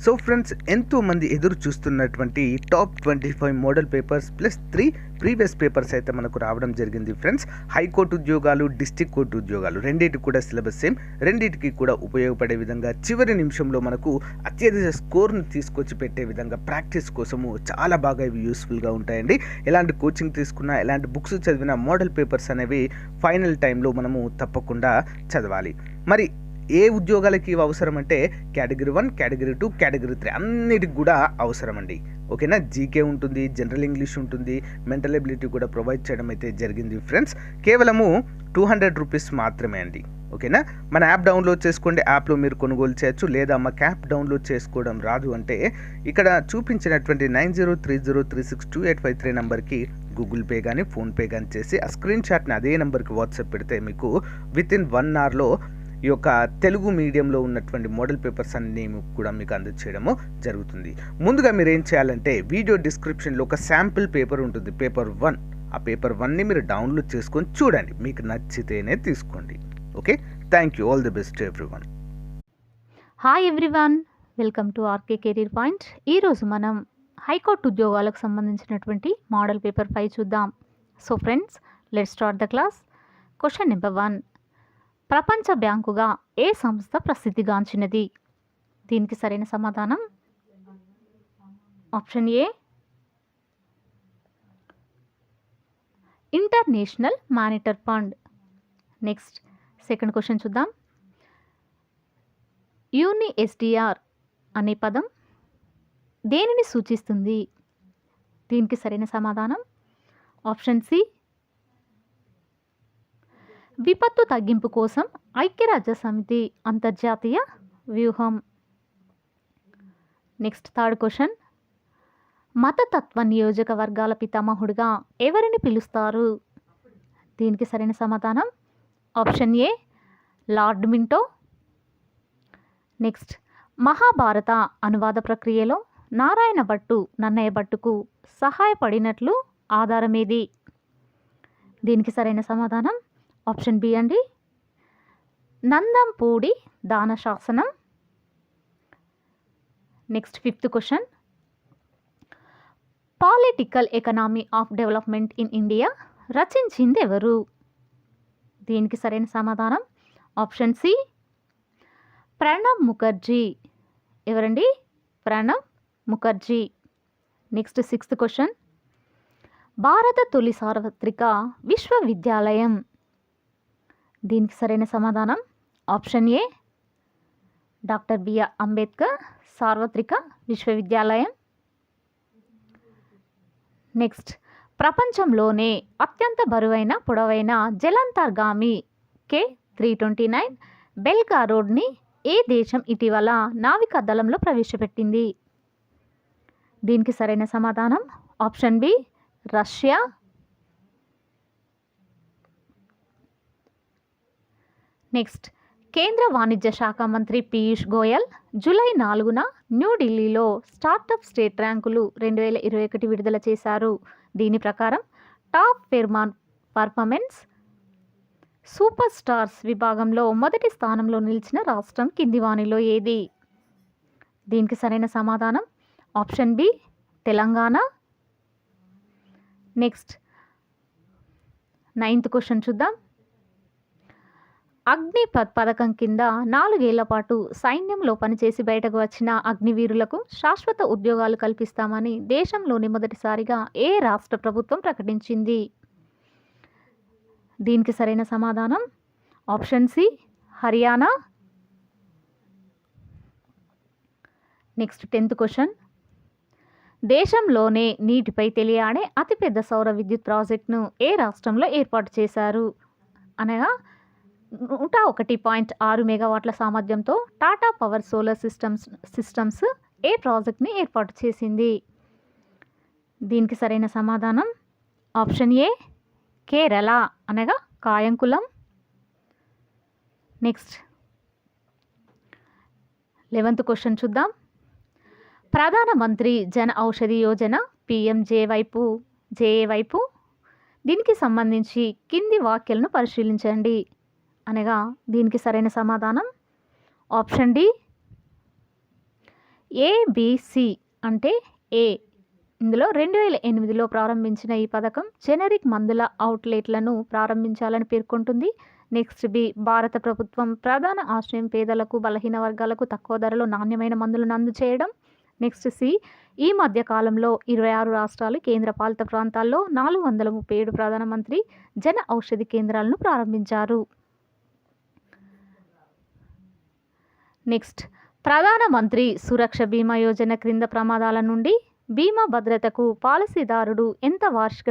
So friends, ఎంతోమంది ఎదురు చూస్తున్నటువంటి top 25 model papers plus 3 previous papers అయితే మనకు రావడం జరిగింది ఫ్రెండ్స్. హైకోర్టు ఉద్యోగాలు, డిస్ట్రిక్ట్ కోర్టు ఉద్యోగాలు రెండింటికి కూడా సిలబస్ సేమ్, రెండింటికి కూడా ఉపయోగపడే విధంగా చివరి నిమిషంలో మనకు అత్యధిక స్కోర్ను తీసుకొచ్చి పెట్టే విధంగా ప్రాక్టీస్ కోసము చాలా బాగా ఇవి యూస్ఫుల్గా ఉంటాయండి. ఎలాంటి కోచింగ్ తీసుకున్నా, ఎలాంటి బుక్స్ చదివినా మోడల్ పేపర్స్ అనేవి ఫైనల్ టైంలో మనము తప్పకుండా చదవాలి. మరి ఏ ఉద్యోగాలకి ఇవి అవసరం అంటే కేటగిరీ 1, కేటగిరీ 2, కేటగిరీ 3 అన్నిటికి కూడా అవసరం అండి. ఓకేనా. జీకే ఉంటుంది, జనరల్ ఇంగ్లీష్ ఉంటుంది, మెంటల్ ఎబిలిటీ కూడా ప్రొవైడ్ చేయడం అయితే జరిగింది ఫ్రెండ్స్. కేవలము 200 రూపీస్ మాత్రమే అండి. ఓకేనా. మన యాప్ డౌన్లోడ్ చేసుకోండి, యాప్లో మీరు కొనుగోలు చేయొచ్చు. లేదా మాకు యాప్ డౌన్లోడ్ చేసుకోవడం రాదు అంటే ఇక్కడ చూపించినటువంటి 9030362853 నెంబర్కి గూగుల్ పే కానీ ఫోన్పే కానీ చేసి ఆ స్క్రీన్ షాట్ని అదే నెంబర్కి వాట్సాప్ పెడితే మీకు వితిన్ 1 అవర్లో ఈ యొక్క తెలుగు మీడియంలో ఉన్నటువంటి మోడల్ పేపర్స్ అన్నీ కూడా మీకు అందజేయడము జరుగుతుంది. ముందుగా మీరు ఏం చేయాలంటే వీడియో డిస్క్రిప్షన్లో ఒక శాంపిల్ పేపర్ ఉంటుంది, పేపర్ 1. ఆ పేపర్ 1ని మీరు డౌన్లోడ్ చేసుకొని చూడండి, మీకు నచ్చితేనే తీసుకోండి. Okay, thank you. All the best everyone. Hi everyone, welcome to RK career point. ఈరోజు మనం హైకోర్టు ఉద్యోగాలకు సంబంధించినటువంటి మోడల్ పేపర్ 5 చూద్దాం. So friends, let's start the class. Question number 1. ప్రపంచ బ్యాంకుగా ఏ సంస్థ ప్రసిద్ధిగాంచినది? దీనికి సరైన సమాధానం option A international monetary fund. Next second question చూద్దాం. యూనిఎస్డిఆర్ అనే పదం దేనిని సూచిస్తుంది? దీనికి సరైన సమాధానం ఆప్షన్ సి విపత్తు తగ్గింపు కోసం ఐక్యరాజ్య సమితి అంతర్జాతీయ వ్యూహం. Next third question. మతతత్వ నియోజకవర్గాల పితామహుడిగా ఎవరిని పిలుస్తారు? దీనికి సరైన సమాధానం ఆప్షన్ ఏ లార్డ్ మింటో. నెక్స్ట్, మహాభారత అనువాద ప్రక్రియలో నారాయణ భట్టు నన్నయ్య భట్టుకు సహాయపడినట్లు ఆధారమేది? దీనికి సరైన సమాధానం ఆప్షన్ బి అండి, నందంపూడి దాన శాసనం. Next fifth question. Political economy of development in India రచించింది ఎవరు? దీనికి సరైన సమాధానం ఆప్షన్ సి ప్రణబ్ ముఖర్జీ. ఎవరండి? Pranab Mukherjee. Next sixth question. భారత తొలి సార్వత్రిక విశ్వవిద్యాలయం. దీనికి సరైన సమాధానం option A doctor BR Ambedkar సార్వత్రిక విశ్వవిద్యాలయం. నెక్స్ట్, ప్రపంచంలోనే అత్యంత బరువైన పొడవైన జలాంతర్గామి K329 బెల్గా రోడ్ని ఏ దేశం ఇటీవల నావికా దళంలో ప్రవేశపెట్టింది? దీనికి సరైన సమాధానం ఆప్షన్ బి రష్యా. నెక్స్ట్, కేంద్ర వాణిజ్య శాఖ మంత్రి పీయూష్ గోయల్ జూలై 4న న్యూఢిల్లీలో స్టార్టప్ స్టేట్ ర్యాంకులు 2021 విడుదల చేశారు. దీని ప్రకారం టాప్ పర్ఫార్మెన్స్ సూపర్ స్టార్స్ విభాగంలో మొదటి స్థానంలో నిలిచిన రాష్ట్రం కింది వాణిలో ఏది? దీనికి సరైన సమాధానం option B Telangana. Next 9th question చూద్దాం. అగ్నిపథ్ పథకం కింద 4 ఏళ్ల పాటు సైన్యంలో పనిచేసి బయటకు వచ్చిన అగ్నివీరులకు శాశ్వత ఉద్యోగాలు కల్పిస్తామని దేశంలోని మొదటిసారిగా ఏ రాష్ట్ర ప్రభుత్వం ప్రకటించింది? దీనికి సరైన సమాధానం option C Haryana. Next 10th question. దేశంలోనే నీటిపై తేలియాడే అతిపెద్ద సౌర విద్యుత్ ప్రాజెక్టును ఏ రాష్ట్రంలో ఏర్పాటు చేశారు? అనగా 101.6 మెగావాట్ల సామర్థ్యంతో టాటా పవర్ సోలార్ సిస్టమ్స్ ఏ ప్రాజెక్ట్ని ఏర్పాటు చేసింది? దీనికి సరైన సమాధానం ఆప్షన్ ఏ కేరళ అనగా కాయంకులం. నెక్స్ట్ 11th క్వశ్చన్ చూద్దాం. ప్రధానమంత్రి జన ఔషధి యోజన PMJE వైపు దీనికి సంబంధించి కింది వాక్యాలను పరిశీలించండి. అనగా దీనికి సరైన సమాధానం ఆప్షన్ డి ఏబిసి అంటే ఏ. ఇందులో 2008లో ప్రారంభించిన ఈ పథకం జెనరిక్ మందుల అవుట్లెట్లను ప్రారంభించాలని పేర్కొంటుంది. నెక్స్ట్ బి, భారత ప్రభుత్వం ప్రధాన ఆశ్రయం పేదలకు, బలహీన వర్గాలకు తక్కువ ధరలో నాణ్యమైన మందులను అందజేయడం. నెక్స్ట్ సి, ఈ మధ్య కాలంలో 26 రాష్ట్రాలు, కేంద్రపాలిత ప్రాంతాల్లో 437 ప్రధానమంత్రి జన ఔషధి కేంద్రాలను ప్రారంభించారు. నెక్స్ట్, ప్రధానమంత్రి సురక్ష బీమా యోజన క్రింద ప్రమాదాల నుండి బీమా భద్రతకు పాలసీదారుడు ఎంత వార్షిక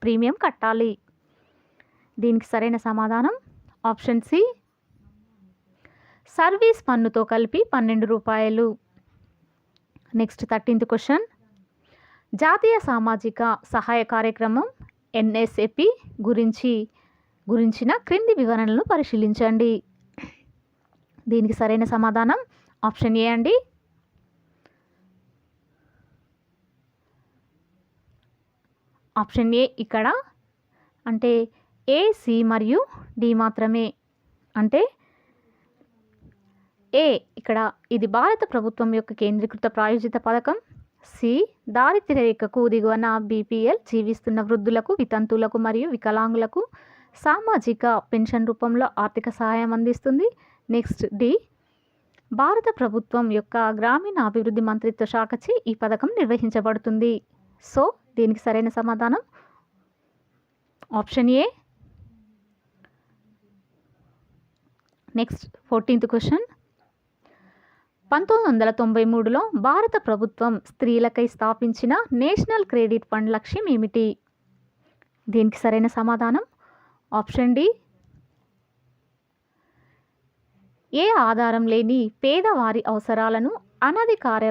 ప్రీమియం కట్టాలి? దీనికి సరైన సమాధానం ఆప్షన్ సి, సర్వీస్ పన్నుతో కలిపి 12 రూపాయలు. నెక్స్ట్ 13th క్వశ్చన్, జాతీయ సామాజిక సహాయ కార్యక్రమం ఎన్ఎస్ఏపి గురించిన క్రింది వివరణలను పరిశీలించండి. దీనికి సరైన సమాధానం ఆప్షన్ ఏ అండి. ఆప్షన్ ఏ ఇక్కడ అంటే ఏ, సి మరియు డి మాత్రమే. అంటే ఏ ఇక్కడ ఇది భారత ప్రభుత్వం యొక్క కేంద్రీకృత ప్రాయోజిత పథకం. సి, దారిద్ర్య రేఖకు దిగువన బీపీఎల్ జీవిస్తున్న వృద్ధులకు, వితంతువులకు మరియు వికలాంగులకు సామాజిక పెన్షన్ రూపంలో ఆర్థిక సహాయం అందిస్తుంది. నెక్స్ట్ డి, భారత ప్రభుత్వం యొక్క గ్రామీణ అభివృద్ధి మంత్రిత్వ శాఖచే ఈ పథకం నిర్వహించబడుతుంది. సో దీనికి సరైన సమాధానం option A. Next 14th question, 1993లో భారత ప్రభుత్వం స్త్రీలకై స్థాపించిన నేషనల్ క్రెడిట్ ఫండ్ లక్ష్యం ఏమిటి? దీనికి సరైన సమాధానం ఆప్షన్ డి. ఏ ఆధారం లేని పేదవారి అవసరాలను, అనధికార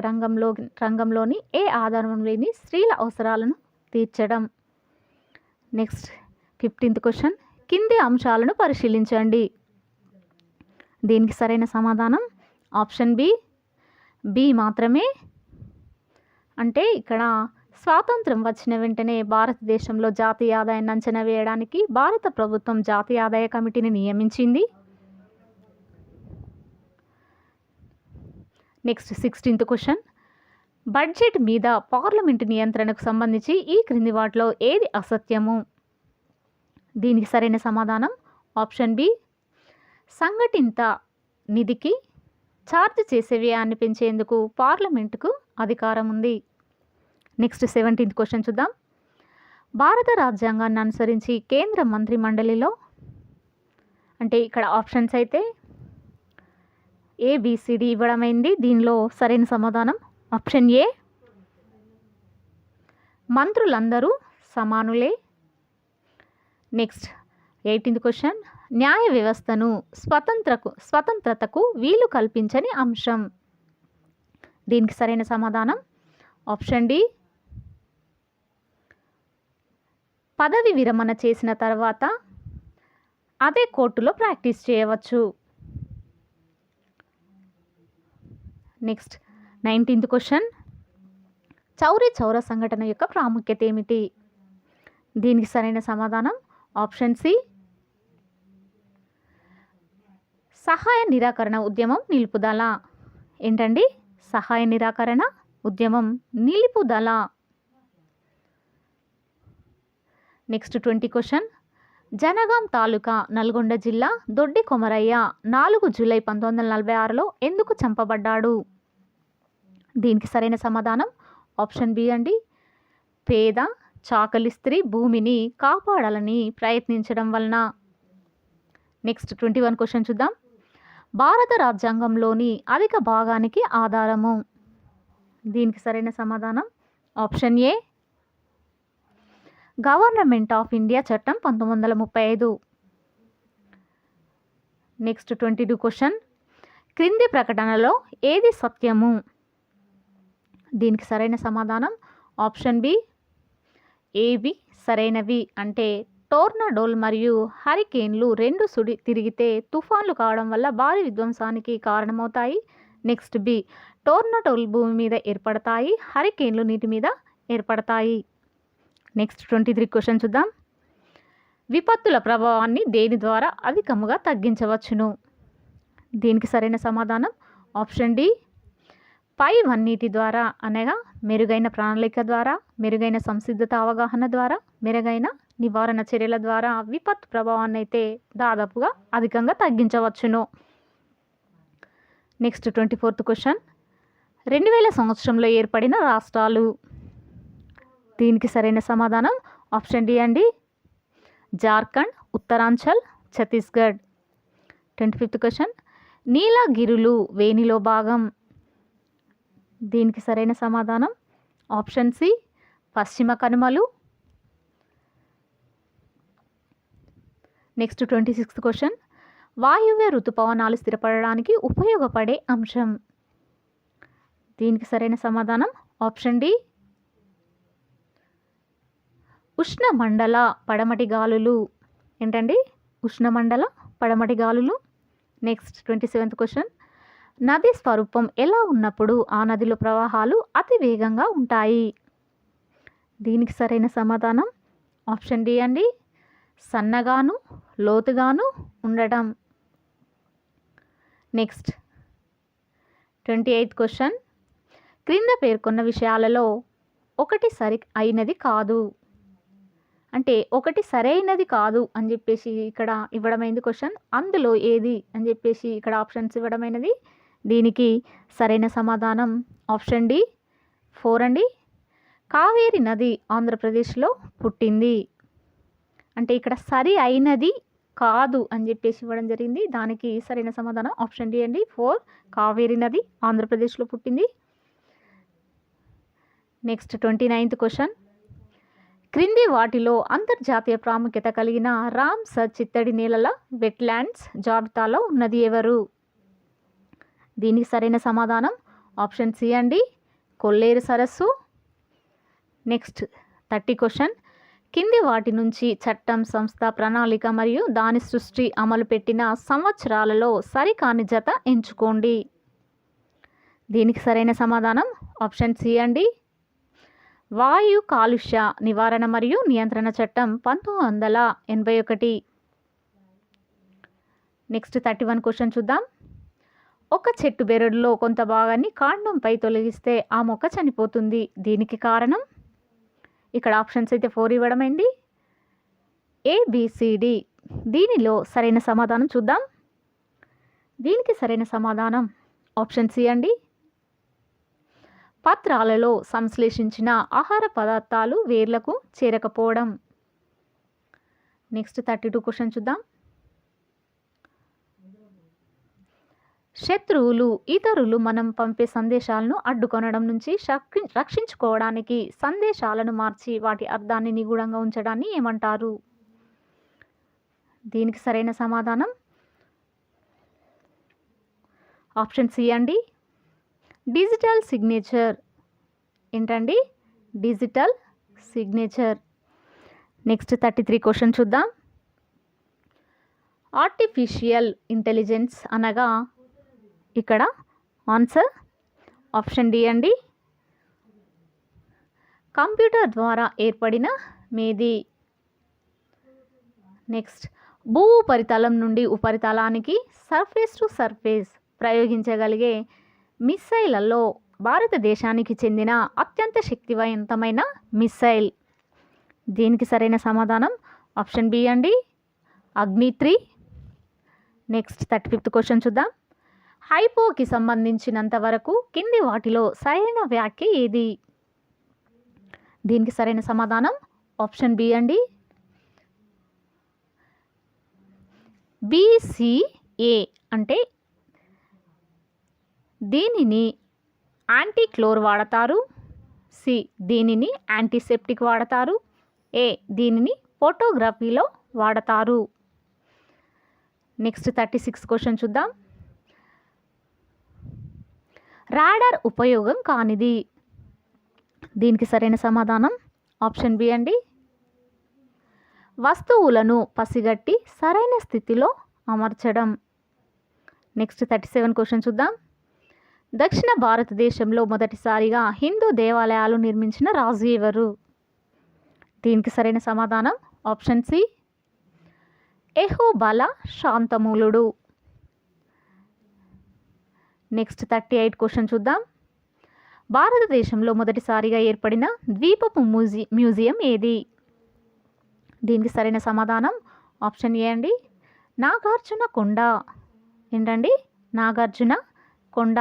రంగంలోని ఏ ఆధారం లేని స్త్రీల అవసరాలను తీర్చడం. నెక్స్ట్ 15th క్వశ్చన్, కింది అంశాలను పరిశీలించండి. దీనికి సరైన సమాధానం ఆప్షన్ బి మాత్రమే. అంటే ఇక్కడ స్వాతంత్రం వచ్చిన వెంటనే భారతదేశంలో జాతీయ ఆదాయాన్ని అంచనా వేయడానికి భారత ప్రభుత్వం జాతీయ ఆదాయ కమిటీని నియమించింది. నెక్స్ట్ 16th క్వశ్చన్, బడ్జెట్ మీద పార్లమెంటు నియంత్రణకు సంబంధించి ఈ క్రింది వాటిలో ఏది అసత్యము? దీనికి సరైన సమాధానం ఆప్షన్ బి. సంఘటిత నిధికి ఛార్జ్ చేసే వ్యయాన్ని పెంచేందుకు పార్లమెంటుకు అధికారం ఉంది. నెక్స్ట్ 17th క్వశ్చన్ చూద్దాం. భారత రాజ్యాంగాన్ని అనుసరించి కేంద్ర మంత్రి మండలిలో అంటే ఇక్కడ ఆప్షన్స్ అయితే ఏబిసిడి ఇవ్వడమైంది. దీనిలో సరైన సమాధానం ఆప్షన్ ఏ, మంత్రులందరూ సమానులే. నెక్స్ట్ 18th క్వశ్చన్, న్యాయ వ్యవస్థను స్వతంత్రతకు వీలు కల్పించని అంశం. దీనికి సరైన సమాధానం ఆప్షన్ డి. పదవి విరమణ చేసిన తర్వాత అదే కోర్టులో ప్రాక్టీస్ చేయవచ్చు. Next 19th question, Chauri Chaura సంఘటన యొక్క ప్రాముఖ్యత ఏమిటి? దీనికి సరైన సమాధానం ఆప్షన్ సి, సహాయ నిరాకరణ ఉద్యమం నిలుపుదల. ఏంటండి? సహాయ నిరాకరణ ఉద్యమం నిలుపుదల. నెక్స్ట్ 20 క్వశ్చన్, జనగాం తాలూకా నల్గొండ జిల్లా దొడ్డి కొమరయ్య 4 జూలై 1946లో ఎందుకు చంపబడ్డాడు? దీనికి సరైన సమాధానం ఆప్షన్ బి అండి. పేద చాకలి స్త్రీ భూమిని కాపాడాలని ప్రయత్నించడం వలన. నెక్స్ట్ 21 క్వశ్చన్ చూద్దాం. భారత రాజ్యాంగంలోని అధిక భాగానికి ఆధారము. దీనికి సరైన సమాధానం option A, government of India చట్టం 1935. నెక్స్ట్ 22 క్వశ్చన్, క్రింది ప్రకటనలో ఏది సత్యము? దీనికి సరైన సమాధానం ఆప్షన్ బి, ఏవి సరైనవి. అంటే టోర్నడోలు మరియు హరికేన్లు రెండు తిరిగితే తుఫాన్లు కావడం వల్ల భారీ విధ్వంసానికి కారణమవుతాయి. నెక్స్ట్ బి, టోర్నడోలు భూమి మీద ఏర్పడతాయి, హరికేన్లు నీటి మీద ఏర్పడతాయి. నెక్స్ట్ 23 క్వశ్చన్ చూద్దాం. విపత్తుల ప్రభావాన్ని దేని ద్వారా అధికముగా తగ్గించవచ్చును? దీనికి సరైన సమాధానం ఆప్షన్ డి, పైవన్నిటి ద్వారా అనగా మెరుగైన ప్రణాళిక ద్వారా, మెరుగైన సంసిద్ధత అవగాహన ద్వారా, మెరుగైన నివారణ చర్యల ద్వారా విపత్తు ప్రభావాన్ని అయితే దాదాపుగా అధికంగా తగ్గించవచ్చును. నెక్స్ట్ 24th క్వశ్చన్, 2000 సంవత్సరంలో ఏర్పడిన రాష్ట్రాలు. దీనికి సరైన సమాధానం ఆప్షన్ డి అండి, జార్ఖండ్, ఉత్తరాంచల్, ఛత్తీస్గఢ్. 25th క్వశ్చన్, నీలగిరులు వేనిలో భాగం. దీనికి సరైన సమాధానం ఆప్షన్ సి, పశ్చిమ కనుమలు. నెక్స్ట్ 26th క్వశ్చన్, వాయువ్య ఋతుపవనాలు స్థిరపడడానికి ఉపయోగపడే అంశం. దీనికి సరైన సమాధానం ఆప్షన్ డి, ఉష్ణమండల పడమటి గాలులు. ఏంటండి? ఉష్ణమండల పడమటి గాలులు. నెక్స్ట్ 27th క్వశ్చన్, నది స్వరూపం ఎలా ఉన్నప్పుడు ఆ నదిలో ప్రవాహాలు అతి వేగంగా ఉంటాయి. దీనికి సరైన సమాధానం ఆప్షన్ డి అండి, సన్నగాను లోతుగాను ఉండటం. నెక్స్ట్ 28th క్వశ్చన్, క్రింద పేర్కొన్న విషయాలలో ఒకటి సరి అయినది కాదు. అంటే ఒకటి సరైనది కాదు అని చెప్పేసి ఇక్కడ ఇవ్వడమైంది క్వశ్చన్. అందులో ఏది అని చెప్పేసి ఇక్కడ ఆప్షన్స్ ఇవ్వడమైనది. దీనికి సరైన సమాధానం ఆప్షన్ డి 4 అండి, కావేరి నది ఆంధ్రప్రదేశ్లో పుట్టింది. అంటే ఇక్కడ సరి అయినది కాదు అని చెప్పేసి ఇవ్వడం జరిగింది. దానికి సరైన సమాధానం ఆప్షన్ డి అండి, 4, కావేరి నది ఆంధ్రప్రదేశ్లో పుట్టింది. నెక్స్ట్ 29th క్వశ్చన్, క్రింది వాటిలో అంతర్జాతీయ ప్రాముఖ్యత కలిగిన రామ్సర్ చిత్తడి నేలల వెట్లాండ్స్ జాబితాలో ఉన్నది ఎవరు? దీనికి సరైన సమాధానం ఆప్షన్ సి అండి, కొల్లేరు సరస్సు. నెక్స్ట్ 30 క్వశ్చన్, కింది వాటి నుంచి చట్టం, సంస్థ, ప్రణాళిక మరియు దాని సృష్టి అమలు పెట్టిన సంవత్సరాలలో సరికాని జత ఎంచుకోండి. దీనికి సరైన సమాధానం ఆప్షన్ సి అండి, వాయు కాలుష్య నివారణ మరియు నియంత్రణ చట్టం 1981. నెక్స్ట్ 31 క్వశ్చన్ చూద్దాం. ఒక చెట్టు బెరడులో కొంత భాగాన్ని కాండంపై తొలగిస్తే ఆ మొక్క చనిపోతుంది. దీనికి కారణం? ఇక్కడ ఆప్షన్స్ అయితే 4 ఇవ్వడమైంది, ABCD. దీనిలో సరైన సమాధానం చూద్దాం. దీనికి సరైన సమాధానం ఆప్షన్ సి అండి, పత్రాలలో సంశ్లేషించిన ఆహార పదార్థాలు వేర్లకు చేరకపోవడం. నెక్స్ట్ 32 క్వశ్చన్ చూద్దాం. శత్రువులు ఇతరులు మనం పంపే సందేశాలను అడ్డుకొనడం నుంచి రక్షించుకోవడానికి సందేశాలను మార్చి వాటి అర్థాన్ని నిగూఢంగా ఉంచడాన్ని ఏమంటారు? దీనికి సరైన సమాధానం ఆప్షన్ సి అండి, డిజిటల్ సిగ్నేచర్. ఏంటండి? Digital signature. నెక్స్ట్ 33 క్వశ్చన్ చూద్దాం. ఆర్టిఫిషియల్ ఇంటెలిజెన్స్ అనగా ఇక్కడ ఆన్సర్ ఆప్షన్ డి అండి, కంప్యూటర్ ద్వారా ఏర్పడిన మేధి. నెక్స్ట్, భూ ఉపరితలం నుండి ఉపరితలానికి సర్ఫేస్ టు సర్ఫేస్ ప్రయోగించగలిగే మిస్సైళ్లలో భారతదేశానికి చెందిన అత్యంత శక్తివంతమైన మిస్సైల్. దీనికి సరైన సమాధానం ఆప్షన్ బి అండి, అగ్ని-3. నెక్స్ట్ 35th క్వశ్చన్ చూద్దాం. హైపోకి సంబంధించినంత వరకు కింది వాటిలో సరైన వ్యాఖ్య ఏది? దీనికి సరైన సమాధానం ఆప్షన్ బి అండి, BCA. అంటే దీనిని యాంటీక్లోర్ వాడతారు, సి దీనిని యాంటీసెప్టిక్ వాడతారు, ఏ దీనిని ఫోటోగ్రఫీలో వాడతారు. నెక్స్ట్ 36 క్వశ్చన్ చూద్దాం. రాడార్ ఉపయోగం కానిది. దీనికి సరైన సమాధానం ఆప్షన్ బి అండి, వస్తువులను పసిగట్టి సరైన స్థితిలో అమర్చడం. నెక్స్ట్ 37 క్వశ్చన్ చూద్దాం. దక్షిణ భారతదేశంలో మొదటిసారిగా హిందూ దేవాలయాలు నిర్మించిన రాజు ఎవరు? దీనికి సరైన సమాధానం ఆప్షన్ సి, ఎహోబల శాంతమూలుడు. నెక్స్ట్ 38 క్వశ్చన్ చూద్దాం. భారతదేశంలో మొదటిసారిగా ఏర్పడిన ద్వీపపు మ్యూజియం ఏది? దీనికి సరైన సమాధానం ఆప్షన్ ఏ అండి, నాగార్జున కొండ. ఏంటండి? నాగార్జున కొండ.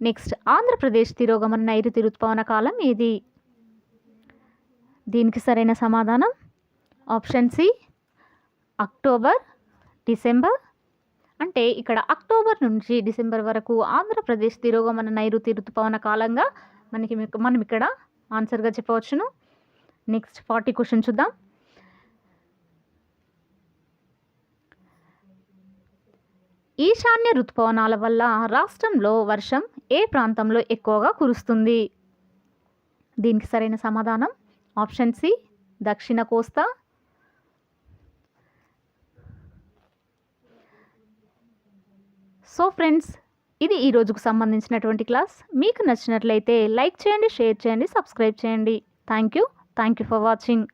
నెక్స్ట్, ఆంధ్రప్రదేశ్ తిరోగమన నైరుతి ఋతుపవన కాలం ఏది? దీనికి సరైన సమాధానం ఆప్షన్ సి, అక్టోబర్, డిసెంబర్. అంటే ఇక్కడ అక్టోబర్ నుంచి డిసెంబర్ వరకు ఆంధ్రప్రదేశ్ తిరోగమన నైరుతి ఋతుపవన కాలంగా మనం ఇక్కడ ఆన్సర్గా చెప్పవచ్చును. నెక్స్ట్ 40 క్వశ్చన్ చూద్దాం. ఈశాన్య ఋతుపవనాల వల్ల రాష్ట్రంలో వర్షం ఏ ప్రాంతంలో ఎక్కువగా కురుస్తుంది? దీనికి సరైన సమాధానం ఆప్షన్ సి, దక్షిణ కోస్తా. సో ఫ్రెండ్స్, ఇది ఈ రోజుకు సంబంధించినటువంటి క్లాస్. మీకు నచ్చినట్లయితే లైక్ చేయండి, షేర్ చేయండి, సబ్స్క్రైబ్ చేయండి. Thank you for watching.